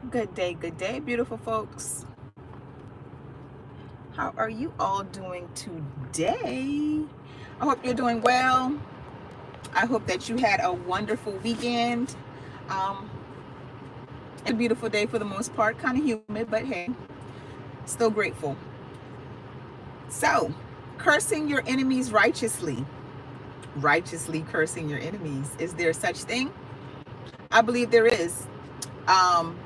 Good day, beautiful folks. How are you all doing today? I hope you're doing well. I hope that you had a wonderful weekend. Um, it's a beautiful day for the most part, kind of humid, but hey, still grateful. So, cursing your enemies righteously. Righteously cursing your enemies. Is there such thing? I believe there is.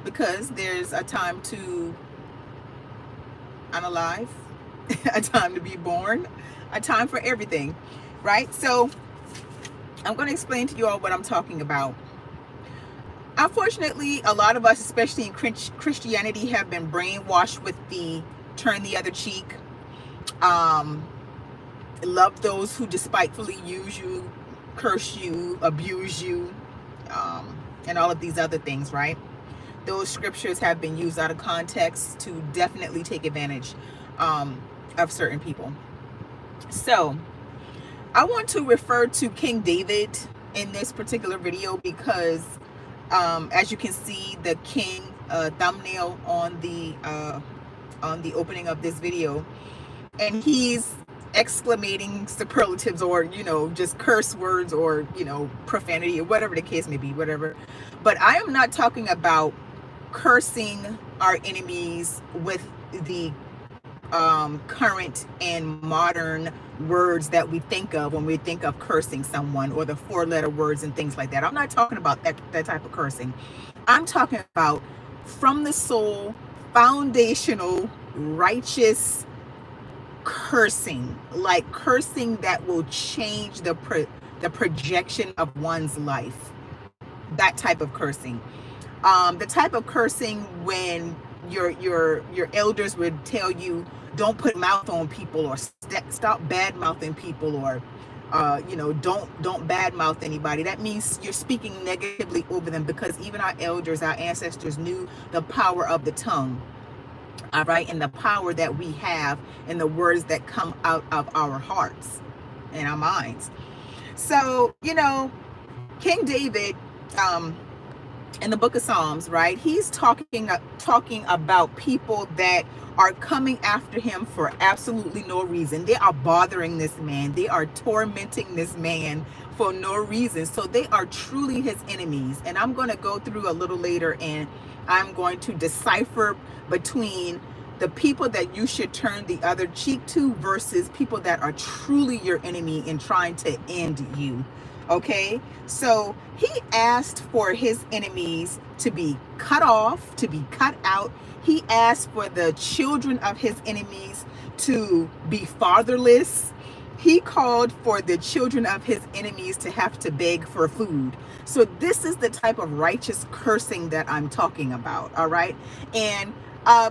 Because there's a time to unalive, a time to be born, a time for everything, right? So I'm going to explain to you all what I'm talking about. Unfortunately, a lot of us, especially in Christianity, have been brainwashed with the turn the other cheek, um, love those who despitefully use you, curse you, abuse you, and all of these other things, right? Those scriptures have been used out of context to definitely take advantage of certain people. So I want to refer to King David in this particular video because, as you can see, the king thumbnail on the opening of this video, and he's exclamating superlatives or just curse words or profanity or whatever the case may be, whatever. But I am not talking about cursing our enemies with the current and modern words that we think of when we think of cursing someone, or the four-letter words and things like that. I'm not talking about that type of cursing. I'm talking about from the soul, foundational, righteous cursing, like cursing that will change the projection of one's life. That type of cursing. The type of cursing when your elders would tell you, don't put mouth on people, or stop bad mouthing people, or don't bad mouth anybody. That means you're speaking negatively over them, because even our elders, our ancestors, knew the power of the tongue. All right, and the power that we have in the words that come out of our hearts and our minds. So King David, in the book of Psalms, right? He's talking about people that are coming after him for absolutely no reason. They are bothering this man. They are tormenting this man for no reason. So they are truly his enemies. And I'm going to go through a little later, and I'm going to decipher between the people that you should turn the other cheek to versus people that are truly your enemy and trying to end you. Okay, so he asked for his enemies to be cut off, to be cut out. He asked for the children of his enemies to be fatherless. He called for the children of his enemies to have to beg for food. So this is the type of righteous cursing that I'm talking about, all right? And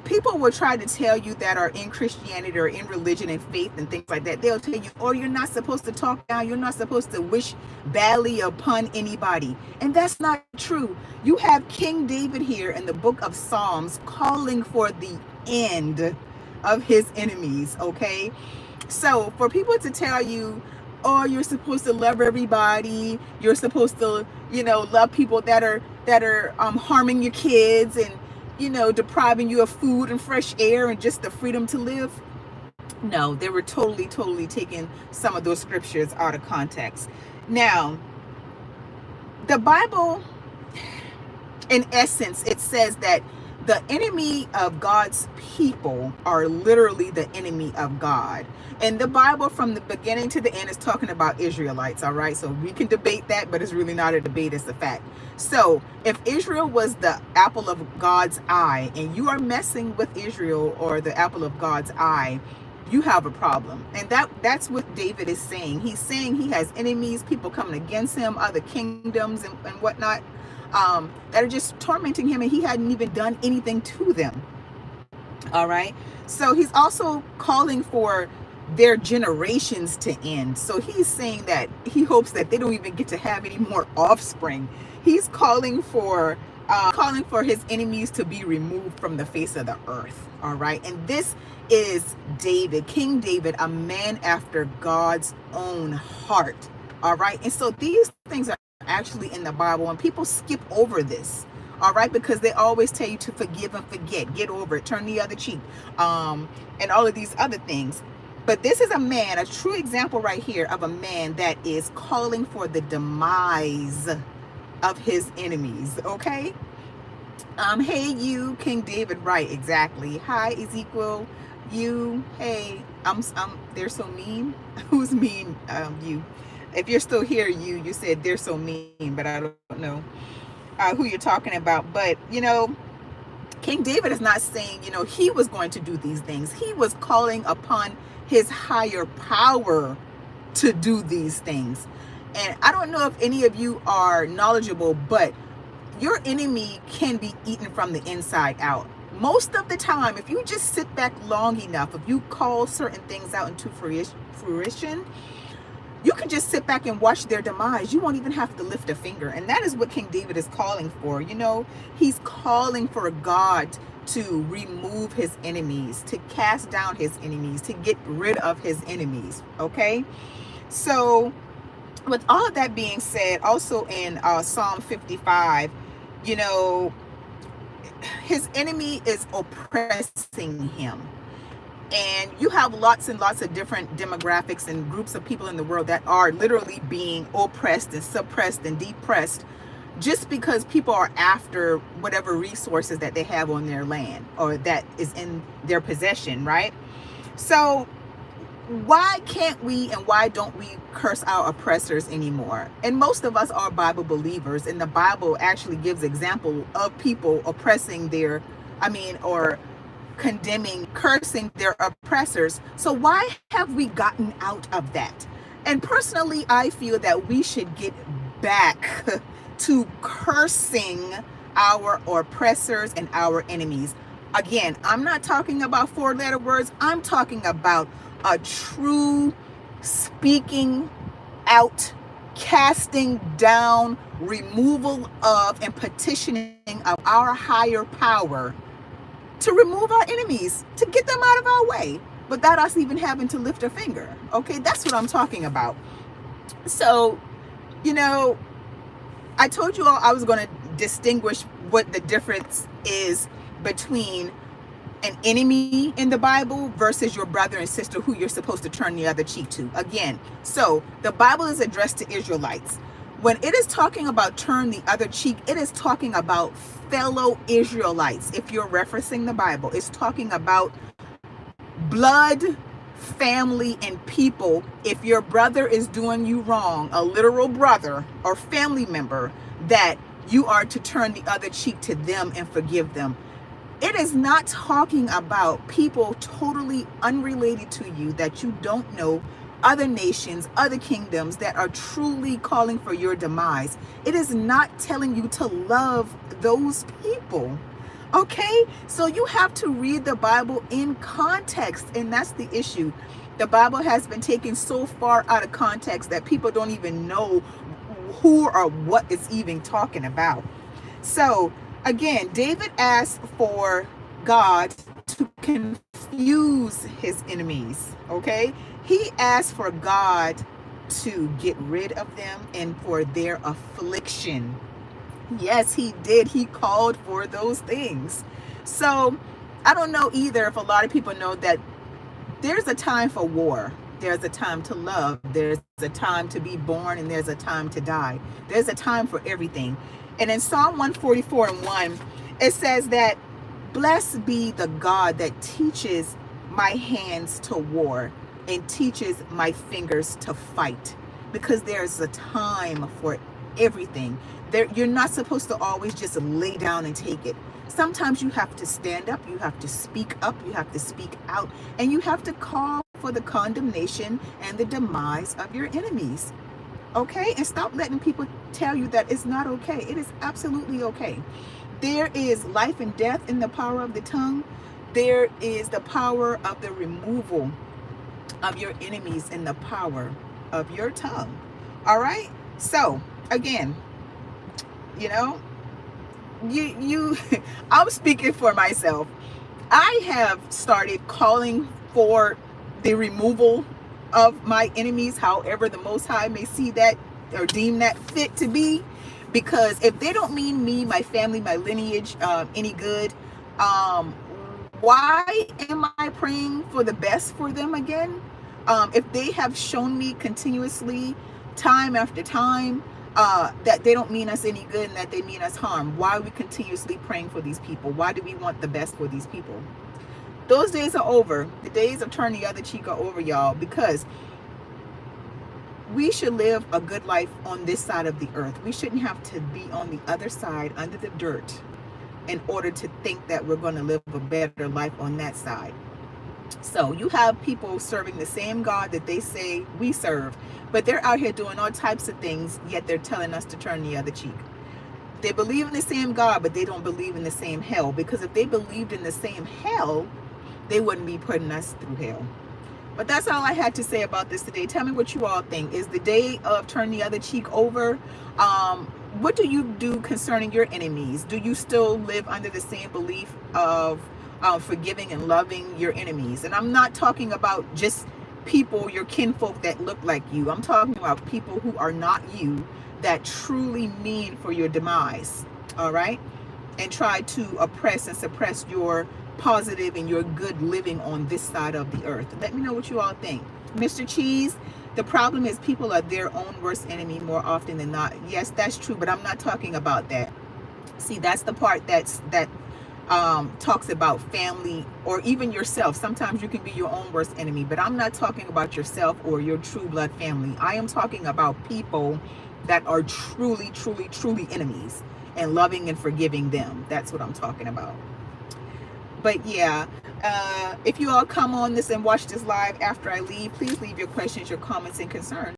people will try to tell you that are in Christianity or in religion and faith and things like that. They'll tell you, oh, you're not supposed to talk down. You're not supposed to wish badly upon anybody. And that's not true. You have King David here in the book of Psalms calling for the end of his enemies, okay? So for people to tell you, oh, you're supposed to love everybody, you're supposed to, love people that are harming your kids and depriving you of food and fresh air and just the freedom to live. No, they were totally taking some of those scriptures out of context. Now, the Bible, in essence, it says that the enemy of God's people are literally the enemy of God. And the Bible from the beginning to the end is talking about Israelites, all right? So we can debate that, but it's really not a debate, it's a fact. So if Israel was the apple of God's eye, and you are messing with Israel or the apple of God's eye, you have a problem. And that's what David is saying. He's saying he has enemies, people coming against him, other kingdoms and whatnot, that are just tormenting him, and he hadn't even done anything to them. All right. So he's also calling for their generations to end. So he's saying that he hopes that they don't even get to have any more offspring. He's calling for his enemies to be removed from the face of the earth. All right. And this is David, King David, a man after God's own heart. All right. And so these things are actually in the Bible, and people skip over this. All right, because they always tell you to forgive and forget, get over it, turn the other cheek, and all of these other things. But this is a man, a true example right here of a man that is calling for the demise of his enemies. Okay. Hey, you, King David, right? Exactly. Hi, Ezekiel. You, hey, they're so mean. Who's mean? You. If you're still here, you said they're so mean, but I don't know who you're talking about. But King David is not saying he was going to do these things. He was calling upon his higher power to do these things. And I don't know if any of you are knowledgeable, but your enemy can be eaten from the inside out. Most of the time, if you just sit back long enough, if you call certain things out into fruition, you can just sit back and watch their demise. You won't even have to lift a finger. And that is what King David is calling for. He's calling for God to remove his enemies, to cast down his enemies, to get rid of his enemies. Okay? So with all of that being said, also in Psalm 55, his enemy is oppressing him. And you have lots and lots of different demographics and groups of people in the world that are literally being oppressed and suppressed and depressed just because people are after whatever resources that they have on their land or that is in their possession, right? So why can't we and why don't we curse our oppressors anymore? And most of us are Bible believers, and the Bible actually gives example of people oppressing or condemning, cursing their oppressors. So why have we gotten out of that? And personally, I feel that we should get back to cursing our oppressors and our enemies. Again, I'm not talking about four-letter words. I'm talking about a true speaking out, casting down, removal of, and petitioning of our higher power to remove our enemies, to get them out of our way, without us even having to lift a finger. Okay, that's what I'm talking about. So, I told you all I was going to distinguish what the difference is between an enemy in the Bible versus your brother and sister who you're supposed to turn the other cheek to. Again, so the Bible is addressed to Israelites. When it is talking about turn the other cheek, it is talking about fellow Israelites. If you're referencing the Bible, it's talking about blood, family, and people. If your brother is doing you wrong, a literal brother or family member, that you are to turn the other cheek to them and forgive them. It is not talking about people totally unrelated to you that you don't know, other nations, other kingdoms that are truly calling for your demise. It is not telling you to love those people. Okay? So you have to read the Bible in context, and that's the issue. The Bible has been taken so far out of context that people don't even know who or what it's even talking about. So again, David asked for God to confuse his enemies, okay? He asked for God to get rid of them and for their affliction. Yes, he did. He called for those things. So I don't know either if a lot of people know that there's a time for war. There's a time to love. There's a time to be born, and there's a time to die. There's a time for everything. And in Psalm 144:1, it says that, blessed be the God that teaches my hands to war and teaches my fingers to fight. Because there's a time for everything. You're not supposed to always just lay down and take it. Sometimes you have to stand up, you have to speak up, you have to speak out, and you have to call for the condemnation and the demise of your enemies. Okay? And stop letting people tell you that it's not okay. It is absolutely okay. There is life and death in the power of the tongue. There is the power of the removal of your enemies in the power of your tongue. All right? So, again, I'm speaking for myself. I have started calling for the removal of my enemies, however the Most High may see that or deem that fit to be, Because if they don't mean me, my family, my lineage any good, why am I praying for the best for them again? If they have shown me continuously, time after time, that they don't mean us any good and that they mean us harm, why are we continuously praying for these people? Why do we want the best for these people? Those days are over. The days of turning the other cheek are over, y'all, because we should live a good life on this side of the earth. We shouldn't have to be on the other side under the dirt in order to think that we're going to live a better life on that side. So you have people serving the same God that they say we serve, but they're out here doing all types of things, yet they're telling us to turn the other cheek. They believe in the same God, but they don't believe in the same hell, because if they believed in the same hell, they wouldn't be putting us through hell. But that's all I had to say about this today. Tell me what you all think. Is the day of turn the other cheek over? What do you do concerning your enemies? Do you still live under the same belief of forgiving and loving your enemies? And I'm not talking about just people, your kinfolk that look like you. I'm talking about people who are not you, that truly mean for your demise. All right? And try to oppress and suppress your positive and your good living on this side of the earth. Let me know what you all think. Mr. Cheese, the problem is people are their own worst enemy more often than not. Yes, that's true, but I'm not talking about that. See, that's the part that talks about family or even yourself. Sometimes you can be your own worst enemy, but I'm not talking about yourself or your true blood family. I am talking about people that are truly, truly, truly enemies, and loving and forgiving them. That's what I'm talking about. But yeah, if you all come on this and watch this live after I leave, please leave your questions, your comments, and concerns.